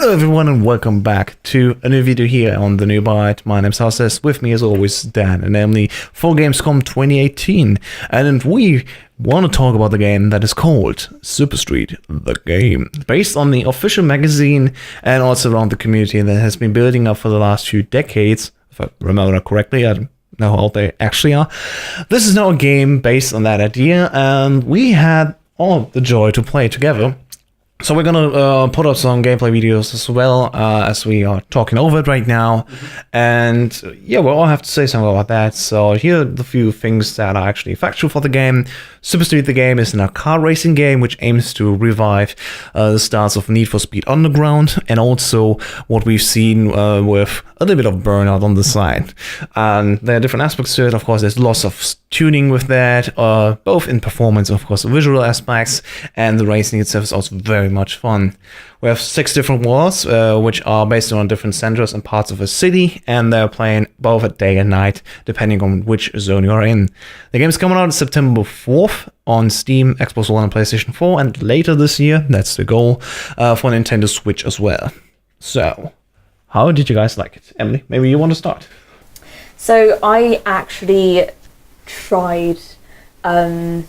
Hello everyone and welcome back to a new video here on The New Byte. My name's Houses, with me as always Dan and Emily for Gamescom 2018, and we want to talk about the game that is called Super Street, the game, based on the official magazine and also around the community that has been building up for the last few decades, if I remember correctly. I don't know how old they actually are. This is now a game based on that idea, and we had all the joy to play together. So we're gonna put up some gameplay videos as well as we are talking over it right now, and yeah, we'll all have to say something about that. So here are the few things that are actually factual for the game. Super Street the game is a car racing game which aims to revive the stars of Need for Speed Underground, and also what we've seen with a little bit of Burnout on the side. And there are different aspects to it. Of course, there's lots of tuning with that, both in performance, of course, the visual aspects, and the racing itself is also very much fun. We have 6 different worlds, which are based on different centers and parts of a city, and they're playing both at day and night, depending on which zone you are in. The game is coming out September 4th on Steam, Xbox One, and PlayStation 4, and later this year, that's the goal, for Nintendo Switch as well. So, how did you guys like it? Emily, maybe you want to start? So I actually tried in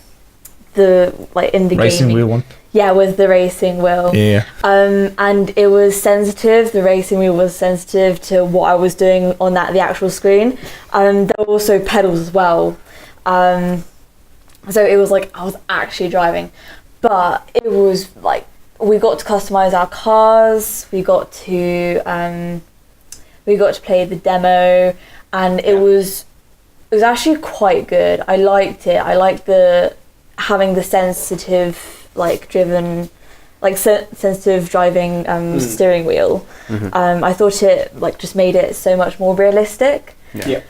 the racing game. wheel one. Yeah, with the racing wheel. Yeah. And it was sensitive. The racing wheel was sensitive to what I was doing on the actual screen. There were also pedals as well. So it was like I was actually driving, but it was like we got to customize our cars. We got to play the demo, and it was actually quite good. I liked it. I liked having the sensitive sensitive driving steering wheel. Mm-hmm. I thought it just made it so much more realistic. Yeah.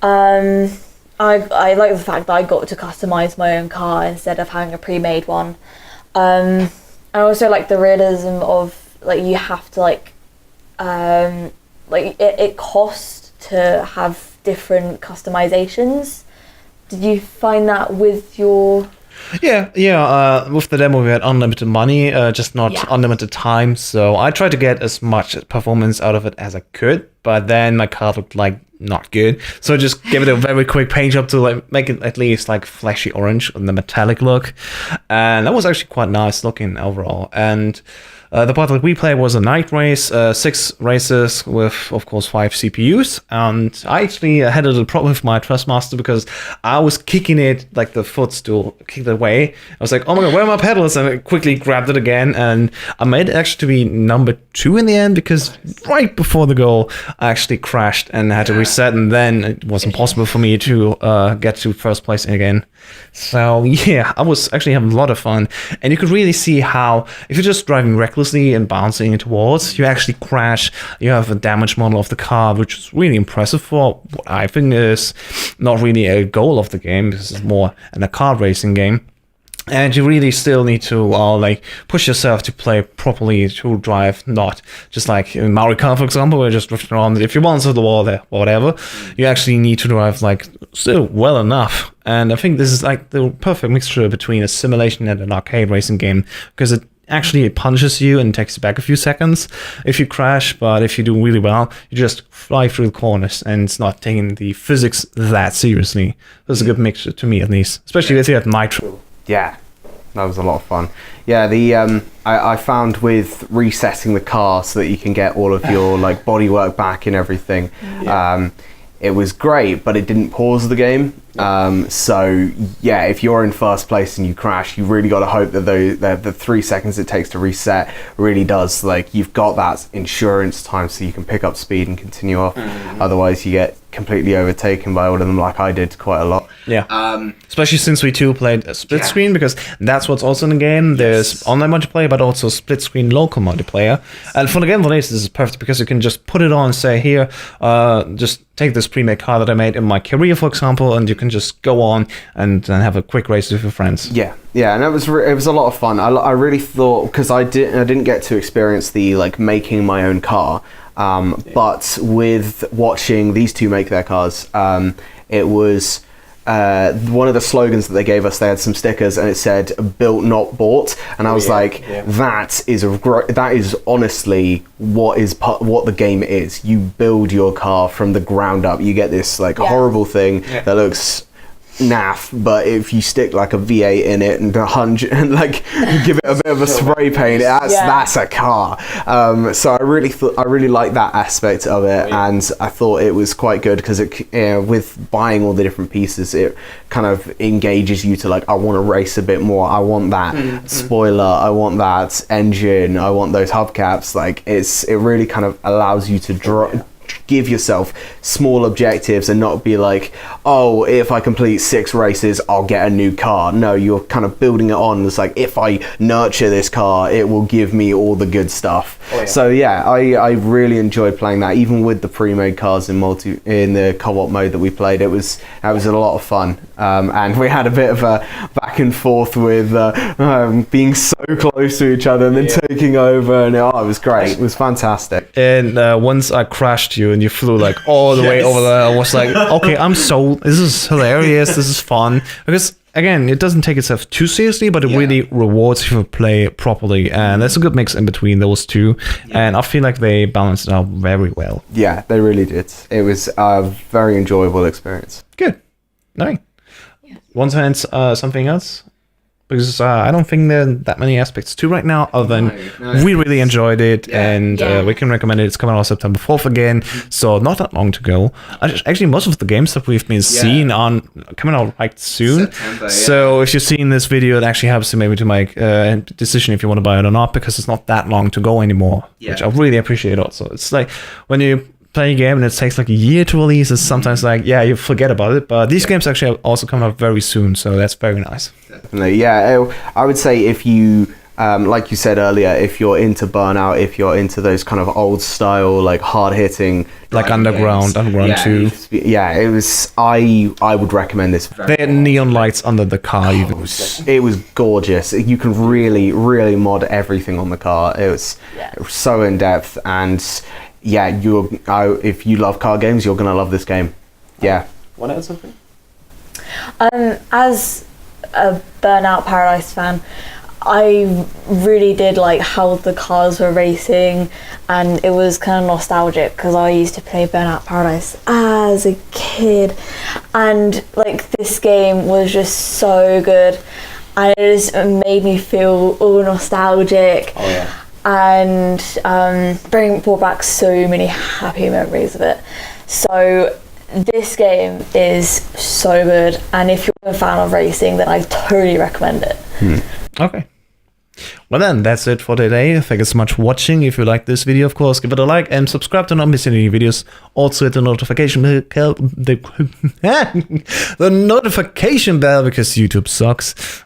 I like the fact that I got to customize my own car instead of having a pre-made one. I also like the realism of you have to it costs to have different customizations. Did you find that with your... Yeah. With the demo, we had unlimited money, just not unlimited time. So I tried to get as much performance out of it as I could, but then my car looked not good. So I just gave it a very quick paint job to make it at least flashy orange and the metallic look, and that was actually quite nice looking overall. And the part that we played was a night race, 6 races with, of course, 5 CPUs. And I actually had a little problem with my Trustmaster because I was kicking it, the footstool kicked it away. I was like, oh my god, where are my pedals? And I quickly grabbed it again. And I made it actually to be number 2 in the end because right before the goal, I actually crashed and had to reset. And then it was impossible for me to get to first place again. So yeah, I was actually having a lot of fun. And you could really see how, if you're just driving recklessly and bouncing into walls, you actually crash. You have a damage model of the car, which is really impressive for what I think is not really a goal of the game, because it's more a car racing game. And you really still need to push yourself to play properly, to drive, not just like in Mario Kart, for example, where you're just drifting around. If you bounce off the wall there or whatever, you actually need to drive still well enough. And I think this is the perfect mixture between a simulation and an arcade racing game, because it actually punishes you and takes you back a few seconds if you crash, but if you do really well, you just fly through the corners, and it's not taking the physics that seriously. That's a good mixture to me, at least, especially if you have Nitro. Yeah, that was a lot of fun. Yeah, I found with resetting the car so that you can get all of your bodywork back and everything, it was great, but it didn't pause the game. So yeah, if you're in first place and you crash, you really got to hope that the 3 seconds it takes to reset really does, you've got that insurance time so you can pick up speed and continue off. Mm-hmm. Otherwise you get completely overtaken by all of them, like I did quite a lot. Yeah. Especially since we too played a split screen, because that's what's also in the game. There's online multiplayer, but also split screen local multiplayer. And for the game for this is perfect because you can just put it on and say, here, just take this pre-made car that I made in my career, for example, and you can just go on and have a quick race with your friends. Yeah, and it was a lot of fun. I really thought, because I didn't get to experience the making my own car, but with watching these two make their cars, it was one of the slogans that they gave us, they had some stickers and it said "built not bought," and I was that is honestly what the game is. You build your car from the ground up. You get this horrible thing that looks naff, but if you stick like a V8 in it and 100 and give it a bit of a spray paint, that's a car. So I really like that aspect of it, and I thought it was quite good because with buying all the different pieces, it kind of engages you to I want to race a bit more. I want that spoiler. I want that engine. I want those hubcaps. It really kind of allows you to give yourself small objectives and not be like, oh, if I complete 6 races, I'll get a new car. No, you're kind of building it on. It's if I nurture this car, it will give me all the good stuff. So I really enjoyed playing that, even with the pre-made cars in the co-op mode that we played. That was a lot of fun, and we had a bit of a back and forth with being so close to each other and then taking over, and it was great. It was fantastic. And once I crashed you and you flew all the way over there, I was like, okay, I'm sold. This is hilarious. This is fun. Because again, it doesn't take itself too seriously, but it really rewards if you play properly. And there's a good mix in between those two. And I feel like they balanced it out very well. Yeah, they really did. It was a very enjoyable experience. Good. Nice. Want to add something else? Because I don't think there are that many aspects to right now, other than we really enjoyed it, and we can recommend it. It's coming out September 4th again, so not that long to go. Actually, most of the games that we've been seeing on coming out soon. September, so if you're seeing this video, it actually helps you maybe to make a decision if you want to buy it or not, because it's not that long to go anymore, which I really appreciate also. It's when you play a game and it takes a year to release, it's sometimes you forget about it, but these games actually also come out very soon, so that's very nice. Definitely. I would say if you like you said earlier, if you're into Burnout, if you're into those kind of old style hard hitting Underground 2, it was I would recommend this. They had neon lights under the car. It was gorgeous. You can really mod everything on the car. It was so in depth, and if you love car games, you're gonna love this game. Want to add something? As a Burnout Paradise fan, I really did like how the cars were racing, and it was kind of nostalgic because I used to play Burnout Paradise as a kid, and this game was just so good, and it just made me feel all nostalgic. And brought back so many happy memories of it. So this game is so good, and if you're a fan of racing, then I totally recommend it. Okay. Well then, that's it for today. Thank you so much for watching. If you like this video, of course, give it a like and subscribe to not miss any videos. Also hit the notification bell, the notification bell, because YouTube sucks.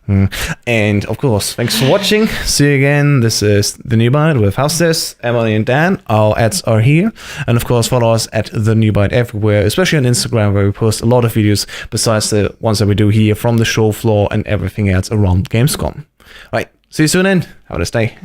And of course, thanks for watching. See you again. This is The New Byte with Houses, Emily and Dan. Our ads are here. And of course, follow us at The New Byte everywhere, especially on Instagram, where we post a lot of videos besides the ones that we do here from the show floor and everything else around Gamescom. Right. See you soon then. Have a nice day.